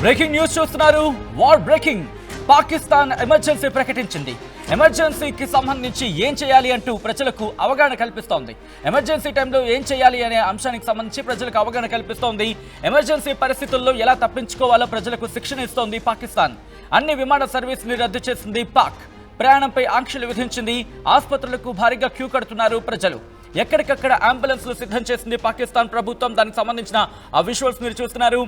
Breaking news చూస్తున్నారు. War breaking. Pakistan emergency ప్రకటించింది. ఎమర్జెన్సీకి సంబంధించి ఏం చేయాలి అంటూ ప్రజలకు అవగాహన కల్పిస్తోంది. ఎమర్జెన్సీ టైంలో ఏం చేయాలి అనే అంశానికి సంబంధించి ప్రజలకు అవగాహన కల్పిస్తోంది. ఎమర్జెన్సీ పరిస్థితుల్లో ఎలా తప్పించుకోవాలో ప్రజలకు శిక్షణ ఇస్తోంది పాకిస్తాన్. అన్ని విమాన సర్వీసులు రద్దు చేసింది పాక్. ప్రయాణంపై ఆంక్షలు విధించింది. ఆసుపత్రులకు భారీగా క్యూ కడుతున్నారు ప్రజలు. ఎక్కడికక్కడ అంబులెన్స్లు సిద్ధం చేసింది పాకిస్తాన్ ప్రభుత్వం. దానికి సంబంధించిన ఆ విజువల్స్ మీరు చూస్తున్నారు.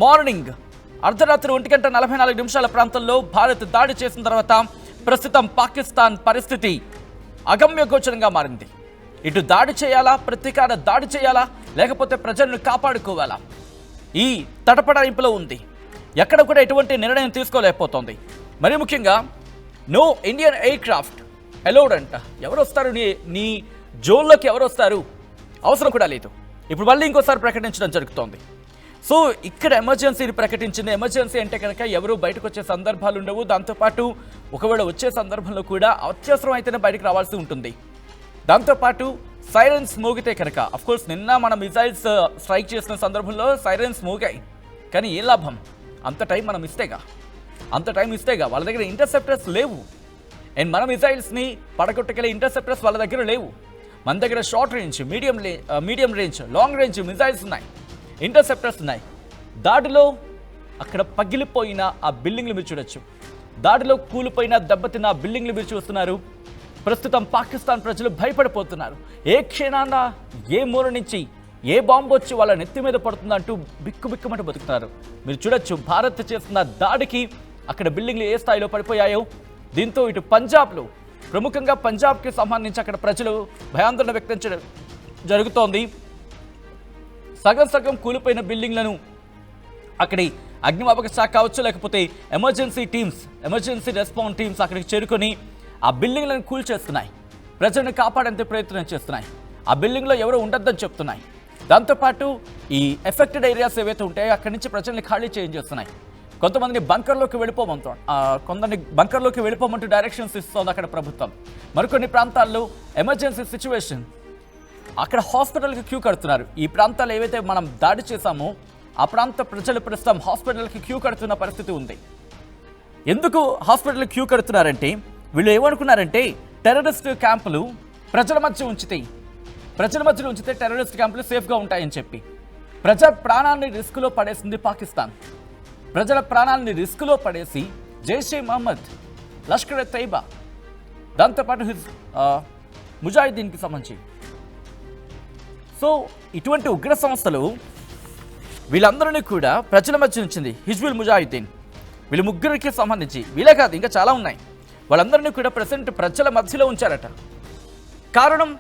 మార్నింగ్ అర్ధరాత్రి 1:44 ప్రాంతంలో భారత్ దాడి చేసిన తర్వాత ప్రస్తుతం పాకిస్తాన్ పరిస్థితి అగమ్యగోచరంగా మారింది. ఇటు దాడి చేయాలా, ప్రతీకార దాడి చేయాలా, లేకపోతే ప్రజలను కాపాడుకోవాలా, ఈ తటపడాయింపులో ఉంది. ఎక్కడ కూడా ఎటువంటి నిర్ణయం తీసుకోలేకపోతోంది. మరి ముఖ్యంగా no Indian aircraft allowed అంట. ఎవరు వస్తారు నీ జోన్లోకి, ఎవరు వస్తారు అవసరం కూడా లేదు. ఇప్పుడు మళ్ళీ ఇంకోసారి ప్రకటించడం జరుగుతోంది. సో ఇక్కడ ఎమర్జెన్సీని ప్రకటించింది. ఎమర్జెన్సీ అంటే కనుక ఎవరు బయటకు వచ్చే సందర్భాలు ఉండవు. దాంతోపాటు ఒకవేళ వచ్చే సందర్భంలో కూడా అత్యవసరం అయితేనే బయటకు రావాల్సి ఉంటుంది. దాంతోపాటు సైరన్స్ మోగితే కనుక, అఫ్కోర్స్ నిన్న మన మిజైల్స్ స్ట్రైక్ చేసిన సందర్భంలో సైరన్స్ మోగాయి. కానీ ఏ లాభం? అంత టైం మనం ఇస్తేగా వాళ్ళ దగ్గర ఇంటర్సెప్టర్స్ లేవు. అండ్ మన మిజైల్స్ని పడగొట్టగలే ఇంటర్సెప్టర్స్ వాళ్ళ దగ్గర లేవు. మన దగ్గర short range, medium range, long range missiles ఉన్నాయి, ఇంటర్సెప్టర్స్ ఉన్నాయి. దాడిలో అక్కడ పగిలిపోయిన ఆ బిల్డింగ్లు మీరు చూడొచ్చు. దాడిలో కూలిపోయిన దెబ్బతిన్న ఆ బిల్డింగ్లు మీరు చూస్తున్నారు. ప్రస్తుతం పాకిస్తాన్ ప్రజలు భయపడిపోతున్నారు. ఏ క్షణాన ఏ మూల నుంచి ఏ బాంబు వచ్చి వాళ్ళ నెత్తి మీద పడుతుందంటూ బిక్కుబిక్కుమంటూ బతుకుతున్నారు. మీరు చూడొచ్చు భారత్ చేస్తున్న దాడికి అక్కడ బిల్డింగ్లు ఏ స్థాయిలో పడిపోయాయో. దీంతో ఇటు పంజాబ్లో, ప్రముఖంగా పంజాబ్కి సంబంధించి అక్కడ ప్రజలు భయాందోళన వ్యక్తం చేయడం జరుగుతోంది. సగం కూలిపోయిన బిల్డింగ్లను అక్కడి అగ్నిమాపక శాఖ కావచ్చు, లేకపోతే ఎమర్జెన్సీ రెస్పాన్స్ టీమ్స్ అక్కడికి చేరుకొని ఆ బిల్డింగ్లను కూల్చేస్తున్నాయి. ప్రజలను కాపాడేందుకు ప్రయత్నం చేస్తున్నాయి. ఆ బిల్డింగ్లో ఎవరు ఉండొద్దని చెప్తున్నాయి. దాంతోపాటు ఈ ఎఫెక్టెడ్ ఏరియాస్ ఏవైతే ఉంటాయో అక్కడి నుంచి ప్రజల్ని ఖాళీ చేయించేస్తున్నాయి. కొంతమందిని బంకర్లోకి వెళ్ళిపోమంటూ డైరెక్షన్స్ ఇస్తోంది అక్కడ ప్రభుత్వం. మరికొన్ని ప్రాంతాల్లో ఎమర్జెన్సీ సిచ్యువేషన్, అక్కడ హాస్పిటల్కి క్యూ కడుతున్నారు. ఈ ప్రాంతాలు ఏవైతే మనం దాడి చేశామో ఆ ప్రాంత ప్రజలు ప్రస్తుతం హాస్పిటల్కి క్యూ కడుతున్న పరిస్థితి ఉంది. ఎందుకు హాస్పిటల్కి క్యూ కడుతున్నారంటే, వీళ్ళు ఏమనుకున్నారంటే టెర్రరిస్ట్ క్యాంపులు ప్రజల మధ్య ఉంచితే టెర్రరిస్ట్ క్యాంపులు సేఫ్గా ఉంటాయని చెప్పి ప్రజల ప్రాణాన్ని రిస్కులో పడేసింది పాకిస్తాన్. ప్రజల ప్రాణాలని రిస్కులో పడేసి జైషే మహమ్మద్, లష్కర్ తైబా, దాంతోపాటు ముజాహిద్దీన్కి సంబంధించి, సో ఇటువంటి ఉగ్ర సంస్థలు వీళ్ళందరినీ కూడా ప్రజల మధ్య ఉంచింది. హిజ్బుల్ ముజాహిద్దీన్, వీళ్ళు ముగ్గురికి సంబంధించి, వీళ్ళే కాదు ఇంకా చాలా ఉన్నాయి, వాళ్ళందరినీ కూడా ప్రెసెంట్ ప్రజల మధ్యలో ఉంచారట. కారణం,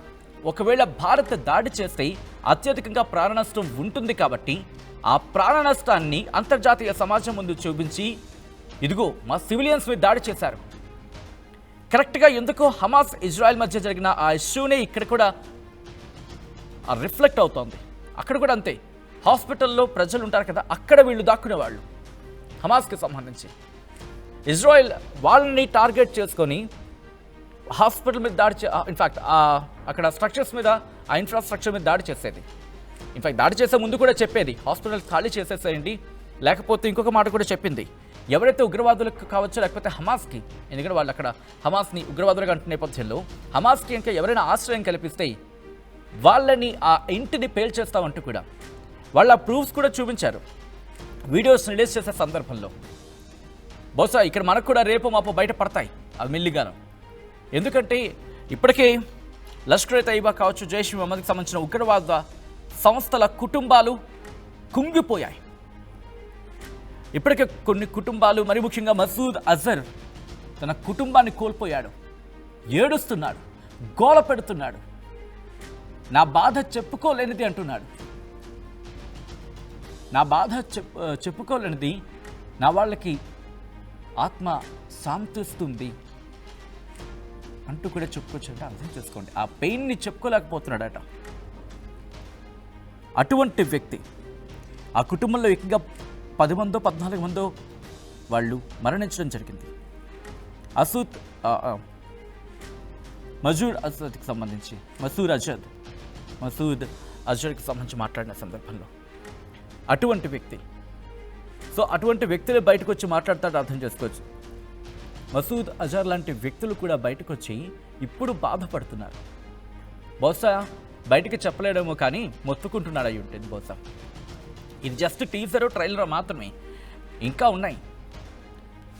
ఒకవేళ భారత్ దాడి చేస్తే అత్యధికంగా ప్రాణ నష్టం ఉంటుంది కాబట్టి ఆ ప్రాణ నష్టాన్ని అంతర్జాతీయ సమాజం ముందు చూపించి, ఇదిగో మా సివిలియన్స్ మీద దాడి చేశారు. కరెక్ట్గా ఎందుకో హమాస్ ఇజ్రాయెల్ మధ్య జరిగిన ఆ ఇష్యూనే ఇక్కడ కూడా రిఫ్లెక్ట్ అవుతోంది. అక్కడ కూడా అంతే. హాస్పిటల్లో ప్రజలు ఉంటారు కదా, అక్కడ వీళ్ళు దాక్కునేవాళ్ళు. హమాస్కి సంబంధించి ఇజ్రాయెల్ వాళ్ళని టార్గెట్ చేసుకొని హాస్పిటల్ మీద దాడి ఇన్ఫ్యాక్ట్ అక్కడ స్ట్రక్చర్స్ మీద, ఆ ఇన్ఫ్రాస్ట్రక్చర్ మీద దాడి చేసేది. ఇన్ఫ్యాక్ట్ దాడి చేసే ముందు కూడా చెప్పేది హాస్పిటల్స్ ఖాళీ చేసేసేయండి. లేకపోతే ఇంకొక మాట కూడా చెప్పింది, ఎవరైతే ఉగ్రవాదులకు కావచ్చు లేకపోతే హమాస్కి, ఎందుకంటే వాళ్ళు అక్కడ హమాస్ని ఉగ్రవాదులుగా అంటున్న నేపథ్యంలో హమాస్కి ఇంకా ఎవరైనా ఆశ్రయం కల్పిస్తే వాళ్ళని ఆ ఇంటిని పేల్చేస్తామంటూ కూడా వాళ్ళ ప్రూఫ్స్ కూడా చూపించారు వీడియోస్ రిలీజ్ చేసే సందర్భంలో. బహుశా ఇక్కడ మనకు కూడా రేపు మాపో బయట పడతాయి అవి మెల్లిగాను. ఎందుకంటే ఇప్పటికే లష్కర్ తైబా కావచ్చు, జైష్ మహమ్మద్కి సంబంధించిన ఉగ్రవాద సంస్థల కుటుంబాలు కుంగిపోయాయి. ఇప్పటికే కొన్ని కుటుంబాలు, మరి ముఖ్యంగా మసూద్ అజర్ తన కుటుంబాన్ని కోల్పోయాడు. ఏడుస్తున్నాడు, గోల పెడుతున్నాడు. నా బాధ చెప్పుకోలేనిది అంటున్నాడు. నా బాధ చెప్పుకోలేనిది నా వాళ్ళకి ఆత్మ శాంతిస్తుంది అంటూ కూడా చెప్పుకోవచ్చు. అర్థం చేసుకోండి, ఆ పెయిన్ని చెప్పుకోలేకపోతున్నాడట. అటువంటి వ్యక్తి, ఆ కుటుంబంలో ఎక్కువగా 10 మందో 14 మందో వాళ్ళు మరణించడం జరిగింది. మసూద్ అజర్కి సంబంధించి మాట్లాడిన సందర్భంలో అటువంటి వ్యక్తి సో అటువంటి వ్యక్తులు బయటకు వచ్చి మాట్లాడతాడు, అర్థం చేసుకోవచ్చు. మసూద్ అజర్ లాంటి వ్యక్తులు కూడా బయటకు వచ్చి ఇప్పుడు బాధపడుతున్నారు. బహుశా బయటికి చెప్పలేడేమో కానీ మొత్తుకుంటున్నాడు అయి ఉంటుంది బహుశా. ఇది జస్ట్ టీజర్, ట్రైలర్ మాత్రమే, ఇంకా ఉన్నాయి.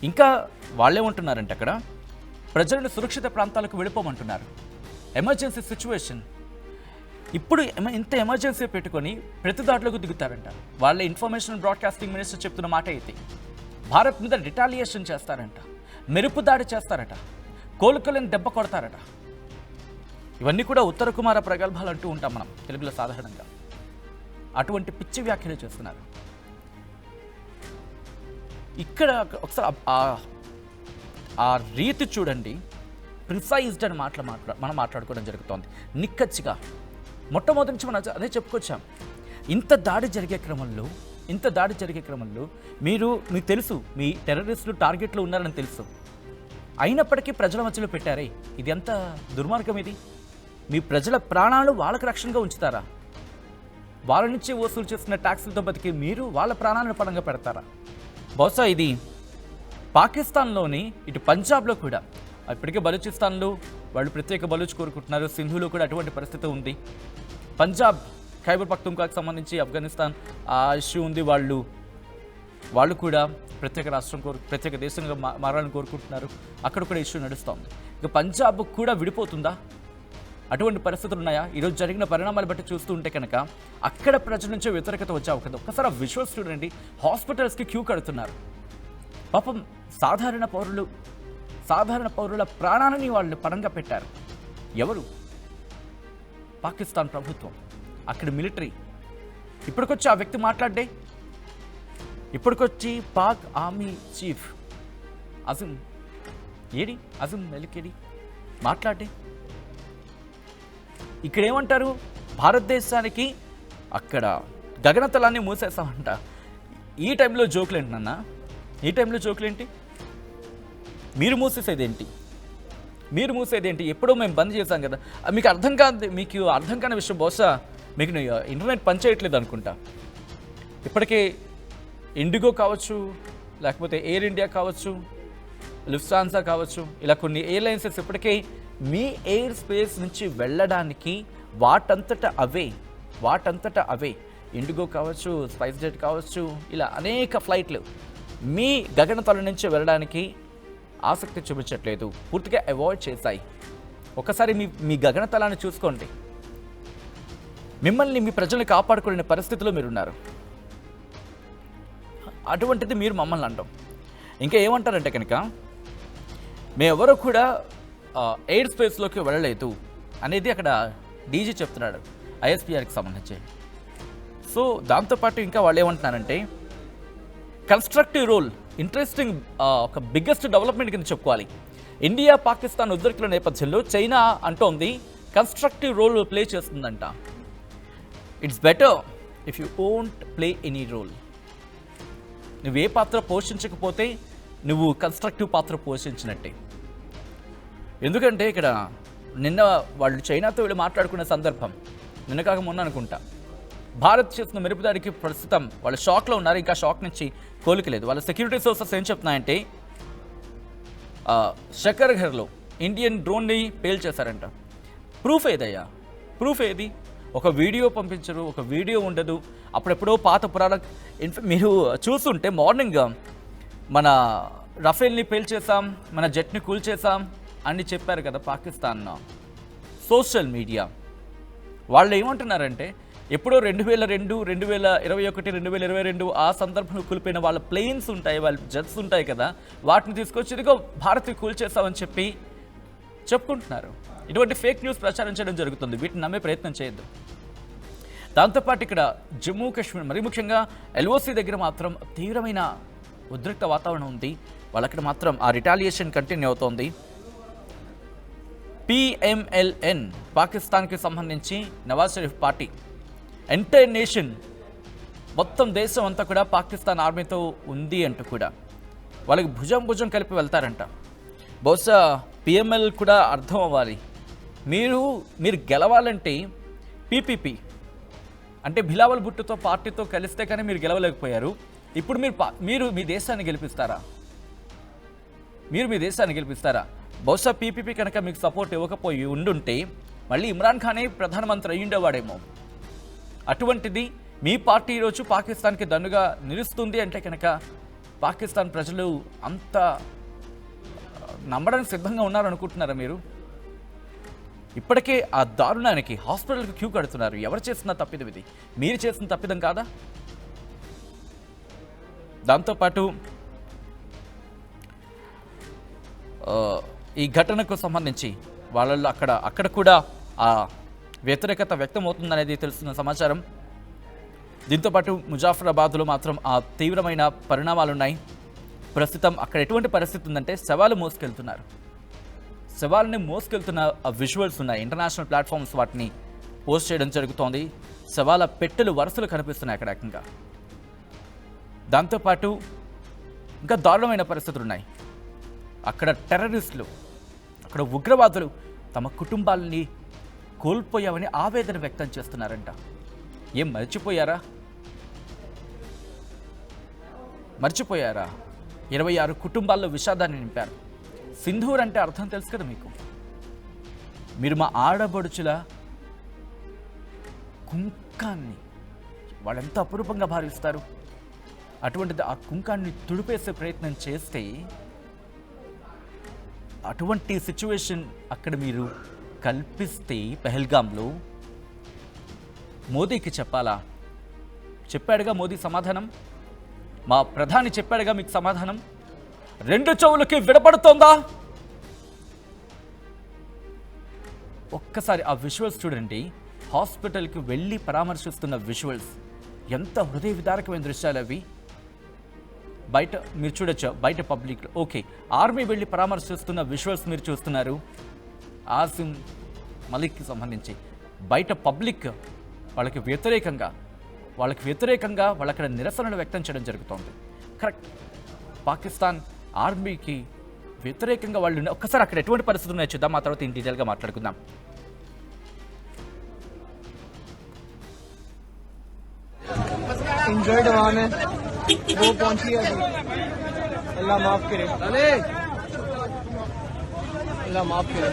ఇంకా వాళ్ళేమంటున్నారంటే అక్కడ ప్రజలను సురక్షిత ప్రాంతాలకు వెళ్ళిపోమంటున్నారు. ఎమర్జెన్సీ సిచ్యువేషన్, ఇప్పుడు ఇంత ఎమర్జెన్సీ పెట్టుకొని ప్రతి దాంట్లోకి దిగుతారంట. వాళ్ళ ఇన్ఫర్మేషన్ బ్రాడ్కాస్టింగ్ మినిస్టర్ చెప్తున్న మాట అయితే భారత్ మీద రిటాలియేషన్ చేస్తారంట, మెరుపు దాడి చేస్తారట, కోలుకోలేని దెబ్బ కొడతారట. ఇవన్నీ కూడా ఉత్తర కుమార ప్రగల్భాలు అంటూ ఉంటాం మనం తెలుగులో సాధారణంగా. అటువంటి పిచ్చి వ్యాఖ్యలు చేస్తున్నారు. ఇక్కడ ఒకసారి ఆ రీతి చూడండి, ప్రిసైజ్డ్ అని మనం మాట్లాడుకోవడం జరుగుతోంది. నిక్కచ్చిగా మొట్టమొదటి నుంచి మనం అదే చెప్పుకొచ్చాం. ఇంత దాడి జరిగే క్రమంలో మీకు తెలుసు మీ టెర్రరిస్టులు టార్గెట్లో ఉన్నారని తెలుసు, అయినప్పటికీ ప్రజల మధ్యలో పెట్టారే. ఇది ఎంత దుర్మార్గం ఇది! మీ ప్రజల ప్రాణాలు వాళ్ళకి రక్షణగా ఉంచుతారా? వాళ్ళ నుంచి వసూలు చేస్తున్న ట్యాక్సులతో బతికి మీరు వాళ్ళ ప్రాణాలను పరంగా పెడతారా? బహుశా ఇది పాకిస్తాన్లోని ఇటు పంజాబ్లో కూడా, ఇప్పటికే బలూచిస్తాన్లో వాళ్ళు ప్రత్యేక బలూచ్ కోరుకుంటున్నారు, సింధులో కూడా అటువంటి పరిస్థితి ఉంది. పంజాబ్ ఖైబర్ పఖ్తూన్ఖ్వాకు సంబంధించి ఆఫ్ఘనిస్తాన్ ఆ ఇష్యూ ఉంది, వాళ్ళు కూడా ప్రత్యేక రాష్ట్రం ప్రత్యేక దేశంగా మారాలని కోరుకుంటున్నారు. అక్కడ కూడా ఇష్యూ నడుస్తోంది. ఇక పంజాబ్ కూడా విడిపోతుందా? అటువంటి పరిస్థితులు ఉన్నాయా? ఈరోజు జరిగిన పరిణామాలు బట్టి చూస్తూ ఉంటే కనుక అక్కడ ప్రజల నుంచి వ్యతిరేకత వచ్చే అవకాశం. ఒక్కసారి ఆ విజువల్స్ చూడండి. హాస్పిటల్స్కి క్యూ కడుతున్నారు. పాపం సాధారణ పౌరుల ప్రాణాలని వాళ్ళు పరంగా పెట్టారు. ఎవరు? పాకిస్తాన్ ప్రభుత్వం, అక్కడ మిలిటరీ. ఇప్పటికొచ్చి ఆ వ్యక్తి మాట్లాడే, ఇప్పటికొచ్చి పాక్ ఆర్మీ చీఫ్ అజిమ్ మెలికేడి మాట్లాడే. ఇక్కడ ఏమంటారు? భారతదేశానికి అక్కడ గగనతలాన్ని మూసేస్తామంట. ఈ టైంలో జోకులేంటి నాన్న? ఈ టైంలో జోకులేంటి? మీరు మూసేసేదేంటి? ఎప్పుడో మేము బంద్ చేశాం కదా. మీకు అర్థం కాని విషయం, బహుశా మీకు ఇంటర్నెట్ పనిచేయట్లేదు అనుకుంటా. ఇప్పటికే ఇండిగో కావచ్చు, లేకపోతే ఎయిర్ ఇండియా కావచ్చు, లుఫ్తాన్సా కావచ్చు, ఇలా కొన్ని ఎయిర్లైన్సెస్ ఇప్పటికే మీ ఎయిర్ స్పేస్ నుంచి వెళ్ళడానికి వాటంతట అవే ఇండిగో కావచ్చు, స్పైస్ జెట్ కావచ్చు, ఇలా అనేక ఫ్లైట్లు మీ గగనతలం నుంచి వెళ్ళడానికి ఆసక్తి చూపించట్లేదు, పూర్తిగా అవాయిడ్ చేశాయి. ఒకసారి మీ గగనతలాన్ని చూసుకోండి. మిమ్మల్ని, మీ ప్రజల్ని కాపాడుకునే పరిస్థితిలో మీరున్నారు. అటువంటిది మీరు మమ్మల్ని అంటాం. ఇంకా ఏమంటారంటే కనుక మేమెవరూ కూడా ఎయిర్ స్పేస్లోకి వెళ్ళలేదు అనేది అక్కడ డీజీ చెప్తున్నాడు, ఐఎస్పీఆర్కి సంబంధించి. సో దాంతోపాటు ఇంకా వాళ్ళు ఏమంటున్నారంటే కన్స్ట్రక్టివ్ రోల్, ఇంట్రెస్టింగ్, ఒక బిగ్గెస్ట్ డెవలప్మెంట్ కింద చెప్పుకోవాలి. ఇండియా పాకిస్తాన్ ఉద్రిక్తుల నేపథ్యంలో చైనా అంటోంది కన్స్ట్రక్టివ్ రోల్ ప్లే చేస్తుందంట. It's better if you won't play any role. నువ్వే పాత్ర పోషించకపోతే నువ్వు కన్స్ట్రక్టివ్ పాత్ర పోషించినట్టే. ఎందుకంటే ఇక్కడ నిన్న వాళ్ళు చైనాతో వీళ్ళు మాట్లాడుకునే సందర్భం, నిన్న కాక మొన్న అనుకుంటా, భారత్ చేసిన మెరుపుదాడికి ప్రస్తుతం వాళ్ళు షాక్లో ఉన్నారు. ఇంకా షాక్ నుంచి కోలుకలేదు. వాళ్ళ సెక్యూరిటీ సోర్సెస్ ఏం చెప్తున్నాయంటే షకర్ఘర్లో ఇండియన్ డ్రోన్ని పేల్చేశారంట. ప్రూఫ్ ఏది? ఒక వీడియో పంపించరు, ఒక వీడియో ఉండదు. అప్పుడెప్పుడో పాత పురాణ మీరు చూస్తుంటే మార్నింగ్ మన రఫేల్ని పేల్చేసాం, మన జెట్ని కూల్చేసాం అని చెప్పారు కదా పాకిస్తాన్ సోషల్ మీడియా. వాళ్ళు ఏమంటున్నారంటే ఎప్పుడో 2002, 2021, 2022 ఆ సందర్భంలో కూలిపోయిన వాళ్ళ ప్లేన్స్ ఉంటాయి, వాళ్ళ జెట్స్ ఉంటాయి కదా, వాటిని తీసుకొచ్చి ఇదిగో భారత్ కూల్చేసామని చెప్పుకుంటున్నారు. ఇటువంటి ఫేక్ న్యూస్ ప్రచారం చేయడం జరుగుతుంది. వీటిని నమ్మే ప్రయత్నం చేయొద్దు. దాంతోపాటు ఇక్కడ జమ్మూ కాశ్మీర్, మరీ ముఖ్యంగా ఎల్ఓసి దగ్గర మాత్రం తీవ్రమైన ఉద్రిక్త వాతావరణం ఉంది. వాళ్ళక్కడ మాత్రం ఆ రిటాలియేషన్ కంటిన్యూ అవుతోంది. పిఎంఎల్ఎన్, పాకిస్తాన్కి సంబంధించి Nawaz Sharif party, entire nation, మొత్తం దేశం అంతా కూడా పాకిస్తాన్ ఆర్మీతో ఉంది అంటూ కూడా వాళ్ళకి భుజం కలిపి వెళ్తారంట. బహుశా పిఎంఎల్ కూడా అర్థం అవ్వాలి. మీరు గెలవాలంటే పీపీపీ అంటే బిలావల్ భుట్టో పార్టీతో కలిస్తే కానీ మీరు గెలవలేకపోయారు. ఇప్పుడు మీరు మీ దేశాన్ని గెలిపిస్తారా? మీరు మీ దేశాన్ని గెలిపిస్తారా? బహుశా పీపీపీ కనుక మీకు సపోర్ట్ ఇవ్వకపోయి ఉండుంటే మళ్ళీ ఇమ్రాన్ ఖానే ప్రధానమంత్రి అయ్యుండేవాడేమో. అటువంటిది మీ పార్టీ ఈరోజు పాకిస్తాన్కి దన్నుగా నిలుస్తుంది అంటే కనుక పాకిస్తాన్ ప్రజలు అంత నమ్మడానికి సిద్ధంగా ఉన్నారనుకుంటున్నారా మీరు? ఇప్పటికే ఆ దారుణానికి హాస్పిటల్కి క్యూ కడుతున్నారు. ఎవరు చేసిన తప్పిదం ఇది? మీరు చేసిన తప్పిదం కాదా? దాంతోపాటు ఈ ఘటనకు సంబంధించి వాళ్ళల్లో అక్కడ కూడా ఆ వ్యతిరేకత వ్యక్తం అవుతుందనేది తెలుస్తున్న సమాచారం. దీంతోపాటు ముజాఫరాబాద్లో మాత్రం ఆ తీవ్రమైన పరిణామాలున్నాయి. ప్రస్తుతం అక్కడ ఎటువంటి పరిస్థితి ఉందంటే శవాలను మోసుకెళ్తున్న ఆ విజువల్స్ ఉన్నాయి. ఇంటర్నేషనల్ ప్లాట్ఫామ్స్ వాటిని పోస్ట్ చేయడం జరుగుతోంది. శవాల పెట్టెలు వరుసలు కనిపిస్తున్నాయి అక్కడ ఏకంగా. దాంతోపాటు ఇంకా దారుణమైన పరిస్థితులు ఉన్నాయి. అక్కడ టెర్రరిస్టులు, అక్కడ ఉగ్రవాదులు తమ కుటుంబాలని కోల్పోయామని ఆవేదన వ్యక్తం చేస్తున్నారంట. ఏం మర్చిపోయారా? 26 కుటుంబాల్లో విషాదాన్ని నింపారు. సింధూర్ అంటే అర్థం తెలుసు కదా మీకు. మీరు మా ఆడబడుచుల కుంకాన్ని వాళ్ళెంత అపురూపంగా భావిస్తారు. అటువంటిది ఆ కుంకాన్ని తుడిపేసే ప్రయత్నం చేస్తే అటువంటి సిచ్యువేషన్ అక్కడ మీరు కల్పిస్తే పెహల్గాంలో మోదీకి చెప్పాలా? చెప్పాడుగా మోదీ సమాధానం. మా ప్రధాని చెప్పాడుగా మీకు సమాధానం. 2 చెవులకి విడపడుతోందా? ఒక్కసారి ఆ విజువల్స్ చూడండి. హాస్పిటల్కి వెళ్ళి పరామర్శిస్తున్న విజువల్స్ ఎంత హృదయ విదారకమైన దృశ్యాలు అవి. బయట మీరు చూడొచ్చు, బయట పబ్లిక్. ఓకే, ఆర్మీ వెళ్ళి పరామర్శిస్తున్న విజువల్స్ మీరు చూస్తున్నారు. ఆసిం మలిక్కి సంబంధించి బయట పబ్లిక్ వాళ్ళకి వ్యతిరేకంగా వాళ్ళు అక్కడ నిరసనలు వ్యక్తం చేయడం జరుగుతోంది. కరెక్ట్, పాకిస్తాన్ ఆర్మీకి వ్యతిరేకంగా వాళ్ళు ఒక్కసారి అక్కడ ఎటువంటి పరిస్థితులు ఉన్నాయో చూద్దాం. ఆ తర్వాత ఇన్ డీటెయిల్గా మాట్లాడుకుందాం. वो पहुंची है अल्लाह माफ करे अल्लाह माफ करे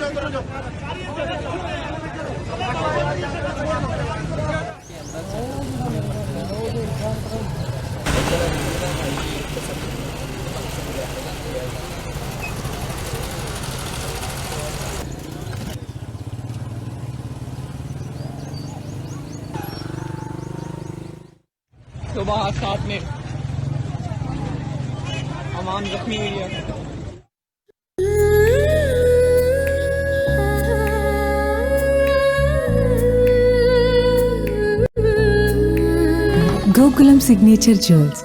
सुबह हादसात में अमान जख्मी हुई है. Gokulam Signature Jewels,